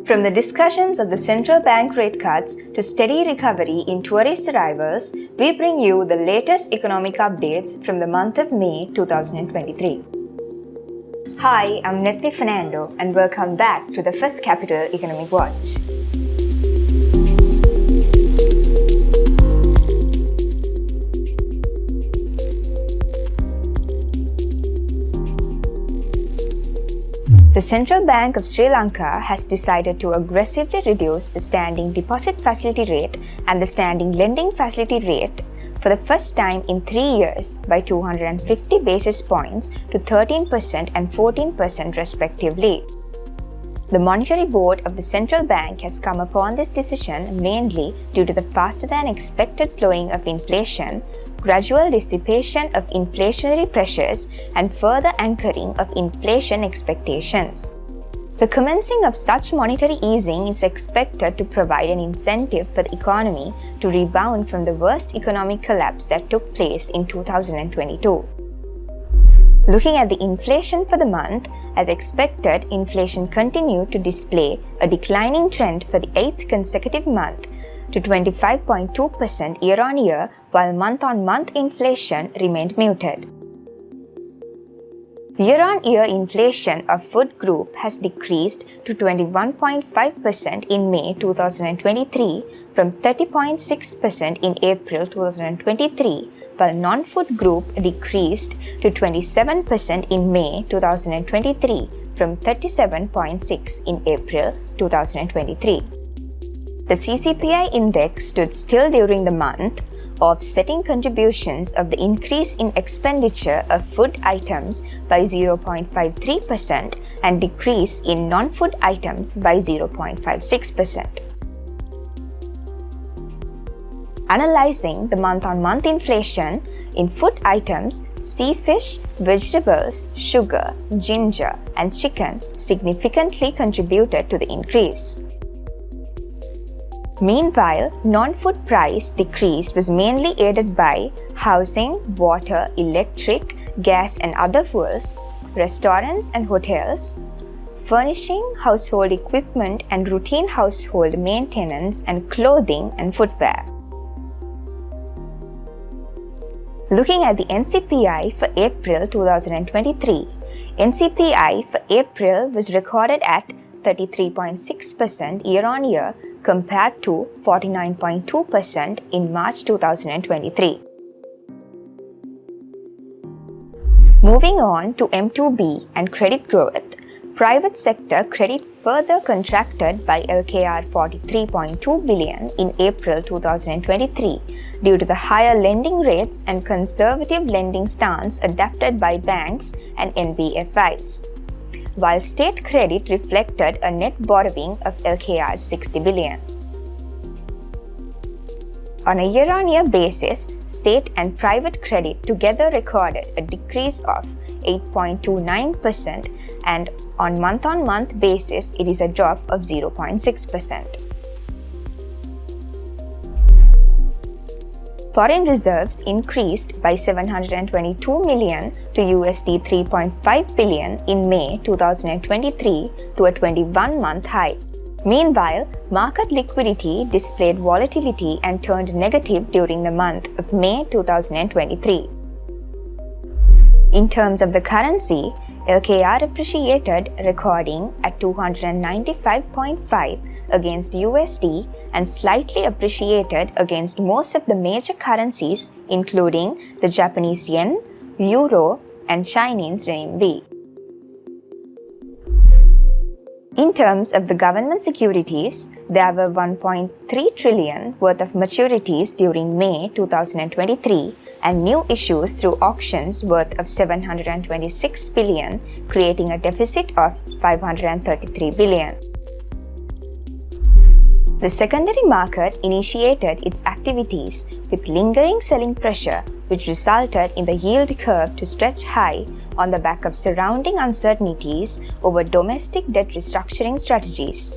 From the discussions of the central bank rate cuts to steady recovery in tourist arrivals, we bring you the latest economic updates from the month of May 2023. Hi, I'm Nithni Fernando and welcome back to the First Capital Economic Watch. The Central Bank of Sri Lanka has decided to aggressively reduce the standing deposit facility rate and the standing lending facility rate for the first time in 3 years by 250 basis points to 13% and 14% respectively. The Monetary Board of the Central Bank has come upon this decision mainly due to the faster than expected slowing of inflation, gradual dissipation of inflationary pressures, and further anchoring of inflation expectations. The commencing of such monetary easing is expected to provide an incentive for the economy to rebound from the worst economic collapse that took place in 2022. Looking at the inflation for the month, as expected, inflation continued to display a declining trend for the 8th consecutive month to 25.2% year-on-year, while month-on-month inflation remained muted. Year-on-year inflation of food group has decreased to 21.5% in May 2023 from 30.6% in April 2023, while non-food group decreased to 27% in May 2023 from 37.6% in April 2023. The CCPI index stood still during the month, offsetting contributions of the increase in expenditure of food items by 0.53% and decrease in non-food items by 0.56%. Analyzing the month-on-month inflation in food items, sea fish, vegetables, sugar, ginger, and chicken significantly contributed to the increase. Meanwhile, non-food price decrease was mainly aided by housing, water, electric, gas and other fuels, restaurants and hotels, furnishing, household equipment and routine household maintenance, and clothing and footwear. Looking at the NCPI for April 2023, NCPI for April was recorded at 33.6% year-on-year compared to 49.2% in March 2023. Moving on to M2B and credit growth, private sector credit further contracted by LKR 43.2 billion in April 2023 due to the higher lending rates and conservative lending stance adopted by banks and NBFIs, while state credit reflected a net borrowing of LKR 60 billion. On a year-on-year basis, state and private credit together recorded a decrease of 8.29%, and on month-on-month basis, it is a drop of 0.6%. Foreign reserves increased by $722 million to $3.5 billion in May 2023 to a 21-month high. Meanwhile, market liquidity displayed volatility and turned negative during the month of May 2023. In terms of the currency, LKR appreciated, recording at 295.5 against USD and slightly appreciated against most of the major currencies including the Japanese yen, euro, and Chinese renminbi. In terms of the government securities, there were 1.3 trillion worth of maturities during May 2023 and new issues through auctions worth of 726 billion, creating a deficit of 533 billion. The secondary market initiated its activities with lingering selling pressure, which resulted in the yield curve to stretch high on the back of surrounding uncertainties over domestic debt restructuring strategies.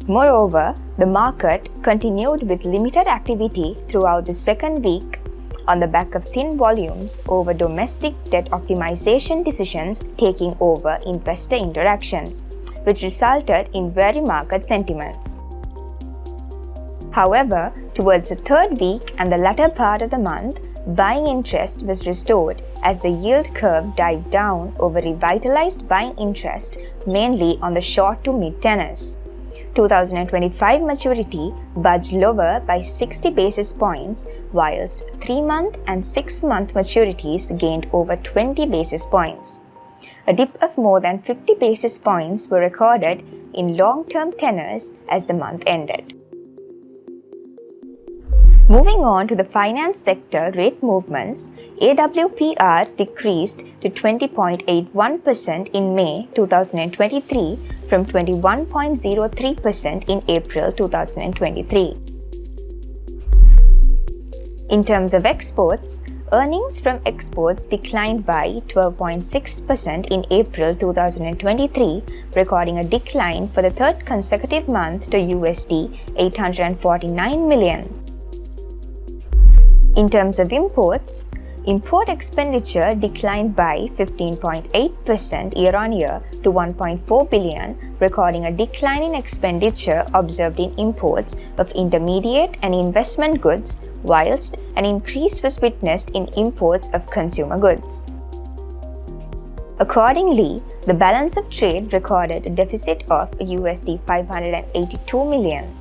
Moreover, the market continued with limited activity throughout the second week on the back of thin volumes over domestic debt optimization decisions taking over investor interactions. which resulted in wary market sentiments. However, towards the third week and the latter part of the month, buying interest was restored as the yield curve dived down over revitalized buying interest mainly on the short to mid tenors. 2025 maturity budged lower by 60 basis points, whilst 3-month and 6-month maturities gained over 20 basis points. A dip of more than 50 basis points were recorded in long-term tenors as the month ended. Moving on to the finance sector rate movements, AWPR decreased to 20.81% in May 2023 from 21.03% in April 2023. In terms of exports, earnings from exports declined by 12.6% in April 2023, recording a decline for the third consecutive month to USD 849 million. In terms of imports, import expenditure declined by 15.8% year-on-year to 1.4 billion, recording a decline in expenditure observed in imports of intermediate and investment goods, whilst an increase was witnessed in imports of consumer goods. Accordingly, the balance of trade recorded a deficit of USD 582 million.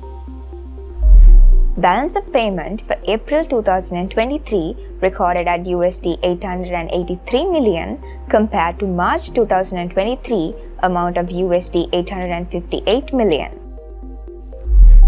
Balance of payment for April 2023 recorded at USD 883 million compared to March 2023 amount of USD 858 million.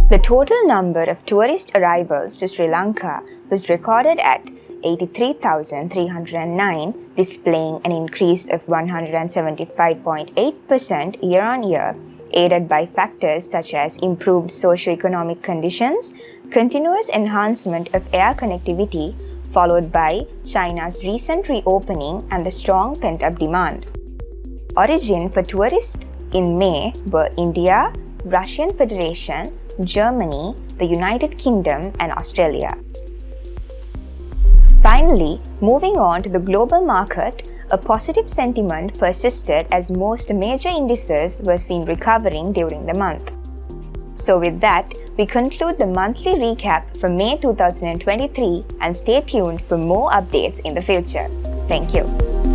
The total number of tourist arrivals to Sri Lanka was recorded at 83,309, displaying an increase of 175.8% year-on-year, aided by factors such as improved socio-economic conditions, continuous enhancement of air connectivity, followed by China's recent reopening and the strong pent-up demand. Origin for tourists in May were India, Russian Federation, Germany, the United Kingdom, and Australia. Finally, moving on to the global market, a positive sentiment persisted as most major indices were seen recovering during the month. So with that, we conclude the monthly recap for May 2023 and stay tuned for more updates in the future. Thank you.